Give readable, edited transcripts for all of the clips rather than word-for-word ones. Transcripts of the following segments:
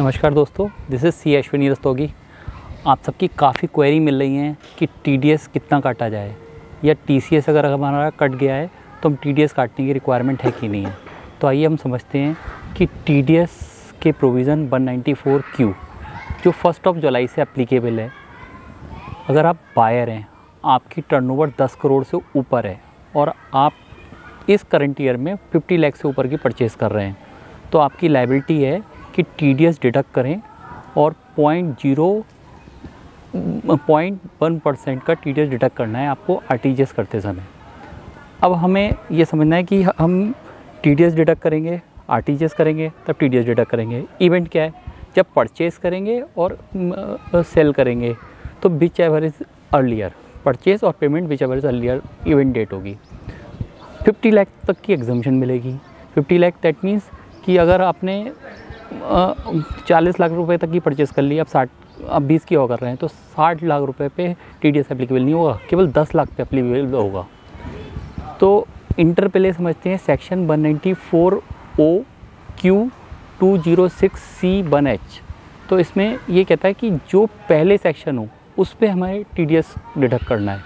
नमस्कार दोस्तों, this is C Ashwini Rastogi. आप सबकी काफ़ी क्वेरी मिल रही हैं कि टीडीएस कितना काटा जाए या टीसीएस अगर हमारा कट गया है तो हम टीडीएस काटने की रिक्वायरमेंट है कि नहीं है। तो आइए हम समझते हैं कि टीडीएस के प्रोविज़न 194Q जो 1 जुलाई से एप्लीकेबल है। अगर आप बायर हैं, आपकी टर्नओवर 10 करोड़ से ऊपर है और आप इस करंट ईयर में 50 लाख से ऊपर की परचेज़ कर रहे हैं, तो आपकी लायबिलिटी है कि टीडीएस डिडक्ट करें और 0.1% का टीडीएस डिडक्ट करना है आपको आरटीजीएस करते समय। अब हमें ये समझना है कि हम टीडीएस डिडक्ट करेंगे, आरटीजीएस करेंगे, तब टीडीएस डिडक्ट करेंगे। इवेंट क्या है? जब परचेज़ करेंगे और सेल करेंगे तो whichever is earlier, purchase और payment whichever is earlier event date होगी। 50 लाख तक की एग्जम्पशन मिलेगी। 50 लाख दैट मीन्स कि अगर आपने 40 लाख रुपए तक की परचेज़ कर ली, अब 20 की कर रहे हैं, तो 60 लाख रुपए पे टीडीएस एप्लीकेबल नहीं होगा, केवल 10 लाख पे एप्लीकेबल होगा। तो इंटर पहले समझते हैं सेक्शन 194OQ206C1H। तो इसमें ये कहता है कि जो पहले सेक्शन हो उस पर हमें टीडीएस डिडक्ट करना है,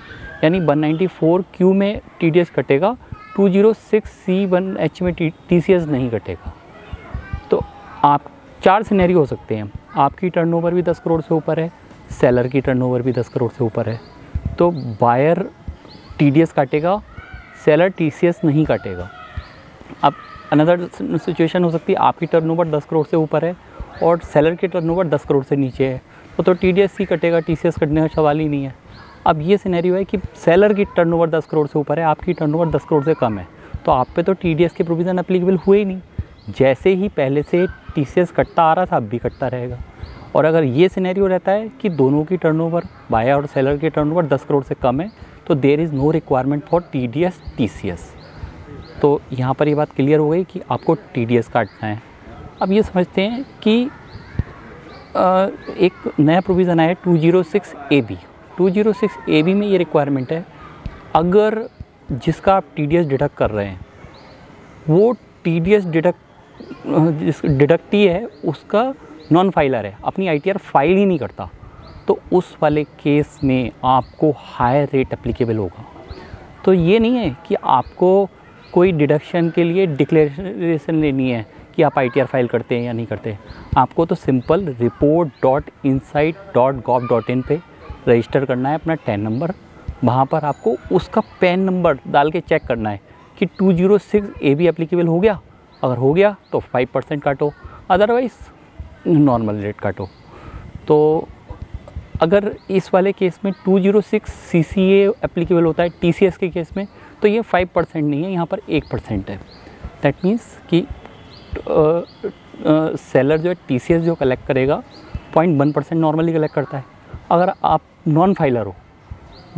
यानी 194Q में टीडीएस कटेगा, 206C1H में टीसीएस नहीं कटेगा। तो आप 4 सिनेरियो हो सकते हैं। आपकी टर्नओवर भी 10 करोड़ से ऊपर है, सेलर की टर्नओवर भी 10 करोड़ से ऊपर है, तो बायर टीडीएस काटेगा, सेलर टीसीएस नहीं काटेगा। अब अनदर सिचुएशन हो सकती है, आपकी टर्नओवर 10 करोड़ से ऊपर है और सेलर की टर्नओवर 10 करोड़ से नीचे है, तो टीडीएस ही कटेगा, टीसीएस कटने का सवाल ही नहीं है। अब ये सिनेरियो है कि सेलर की टर्नओवर 10 करोड़ से ऊपर है, आपकी टर्नओवर 10 करोड़ से कम है, तो आप पे तो टीडीएस के प्रोविज़न एप्लीकेबल हुए ही नहीं। जैसे ही पहले से टीसीएस कटता आ रहा था, अब भी कटता रहेगा। और अगर ये सिनेरियो रहता है कि दोनों की टर्नओवर, बायर और सेलर की टर्नओवर 10 करोड़ से कम है, तो there is no requirement for TDS TCS. तो यहाँ पर ये बात क्लियर हो गई कि आपको टीडीएस काटना है। अब ये समझते हैं कि एक नया प्रोविज़न आया है 206AB। 206AB में ये रिक्वायरमेंट है, अगर जिसका आप टीडीएस डिडक्ट कर रहे हैं वो टीडीएस डिडक्टी है, उसका नॉन फाइलर है, अपनी आईटीआर फाइल ही नहीं करता, तो उस वाले केस में आपको हायर रेट एप्लीकेबल होगा। तो ये नहीं है कि आपको कोई डिडक्शन के लिए डिक्लेरेशन लेनी है कि आप आईटीआर फाइल करते हैं या नहीं करते। आपको तो सिंपल report.inside.gov.in पे रजिस्टर करना है अपना टैन नंबर, वहाँ पर आपको उसका पैन नंबर डाल के चेक करना है कि 206AB एप्लीकेबल हो गया। अगर हो गया तो 5% काटो, अदरवाइज़ नॉर्मल रेट काटो। तो अगर इस वाले केस में 206CCA एप्लीकेबल होता है टीसीएस के केस में, तो ये 5% नहीं है, यहाँ पर 1% है। दैट मीन्स कि सेलर जो है टीसीएस जो कलेक्ट करेगा 0.1% नॉर्मली कलेक्ट करता है। अगर आप नॉन फाइलर हो,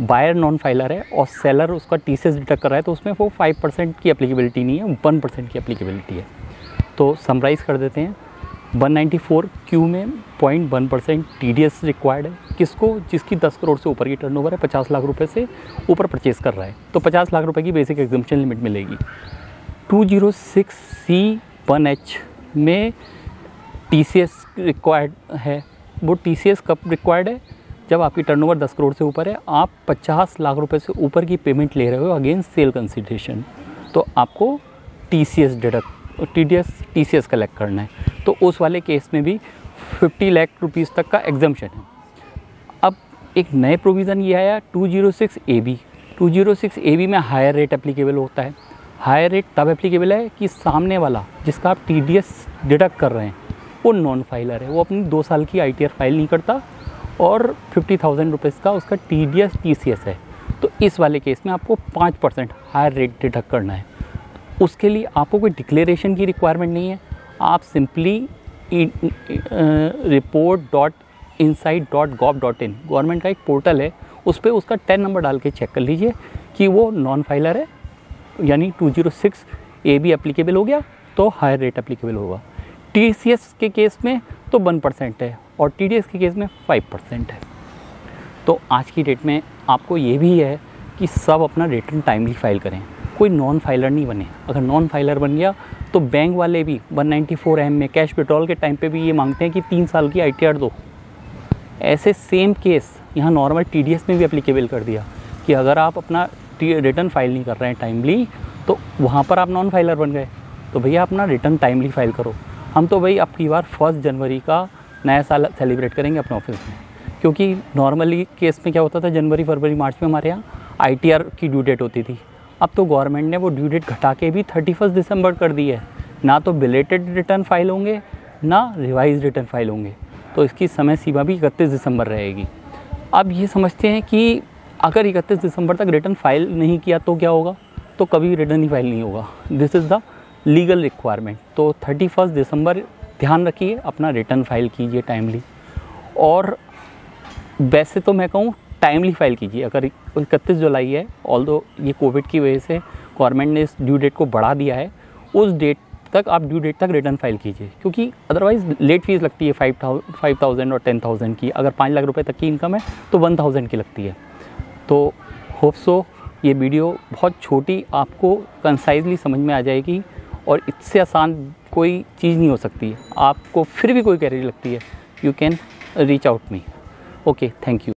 बायर नॉन फाइलर है और सेलर उसका टीसीएस डिडक्ट कर रहा है, तो उसमें वो 5% की एप्लीकेबिलिटी नहीं है, 1% की एप्लीकेबिलिटी है। तो समराइज़ कर देते हैं, 194Q में 0.1% टीडीएस रिक्वायर्ड है। किसको? जिसकी 10 करोड़ से ऊपर की टर्नओवर है, 50 लाख रुपए से ऊपर परचेज़ कर रहा है, तो 50 लाख रुपए की बेसिक एग्जम्पशन लिमिट मिलेगी। 206C1H में टीसीएस रिक्वायर्ड है। वो टीसीएस कब रिक्वायर्ड है? जब आपकी टर्नओवर 10 करोड़ से ऊपर है, आप 50 लाख रुपए से ऊपर की पेमेंट ले रहे हो अगेंस्ट सेल कंसिडरेशन, तो आपको टीसीएस टीसीएस कलेक्ट करना है। तो उस वाले केस में भी 50 लाख रुपीज़ तक का एग्जम्पशन है। अब एक नए प्रोविज़न ये आया 206AB। 206AB में हायर रेट एप्लीकेबल होता है। हायर रेट तब एप्लीकेबल है कि सामने वाला जिसका आप टीडीएस डिडक्ट कर रहे हैं वो नॉन फाइलर है, वो अपनी 2 साल की आईटीआर फाइल नहीं करता और 50,000 रुपीज़ का उसका टीडीएस टीसीएस है। तो इस वाले केस में आपको 5% हायर रेट डिडक्ट करना है। उसके लिए आपको कोई डिक्लेरेशन की रिक्वायरमेंट नहीं है, आप सिंपली report.inside.gov.in गवर्नमेंट का एक पोर्टल है, उस पर उसका टैन नंबर डाल के चेक कर लीजिए कि वो नॉन फाइलर है, यानी 206AB एप्लीकेबल हो गया तो हायर रेट एप्लीकेबल होगा। टीसीएस के केस में तो 1% है और टीडीएस के केस में 5% है। तो आज की डेट में आपको ये भी है कि सब अपना रिटर्न टाइमली फाइल करें, कोई नॉन फाइलर नहीं बने। अगर नॉन फाइलर बन गया तो बैंक वाले भी 194 AM में कैश विड्रॉल के टाइम पे भी ये मांगते हैं कि 3 साल की ITR दो। ऐसे सेम केस यहाँ नॉर्मल TDS में भी एप्लीकेबल कर दिया कि अगर आप अपना रिटर्न फाइल नहीं कर रहे हैं टाइमली, तो वहाँ पर आप नॉन फाइलर बन गए। तो भैया अपना रिटर्न टाइमली फाइल करो। हम तो भाई अब की बार 1 जनवरी का नया साल सेलिब्रेट करेंगे अपने ऑफिस में, क्योंकि नॉर्मली केस में क्या होता था, जनवरी फरवरी मार्च में हमारे यहाँ ITR की ड्यू डेट होती थी। अब तो गवर्नमेंट ने वो ड्यू डेट घटा के भी 31 दिसंबर कर दी है। ना तो बिलेटेड रिटर्न फाइल होंगे, ना रिवाइज रिटर्न फाइल होंगे, तो इसकी समय सीमा भी 31 दिसंबर रहेगी। अब ये समझते हैं कि अगर 31 दिसंबर तक रिटर्न फाइल नहीं किया तो क्या होगा, तो कभी रिटर्न ही फाइल नहीं होगा। This is the legal requirement. तो 31 दिसंबर ध्यान रखिए, अपना रिटर्न फाइल कीजिए टाइमली। और वैसे तो मैं कहूँ टाइमली फाइल कीजिए। अगर 31 जुलाई है, ऑल्दो ये कोविड की वजह से गवर्नमेंट ने इस ड्यू डेट को बढ़ा दिया है, उस डेट तक आप ड्यू डेट तक रिटर्न फाइल कीजिए, क्योंकि अदरवाइज़ लेट फीस लगती है 5,000 और 10,000 की। अगर 5 लाख रुपए तक की इनकम है तो 1,000 की लगती है। तो होप सो ये वीडियो बहुत छोटी आपको कंसाइजली समझ में आ जाएगी, और इससे आसान कोई चीज़ नहीं हो सकती। आपको फिर भी कोई क्वेरी लगती है, you can reach out me. Okay, thank you.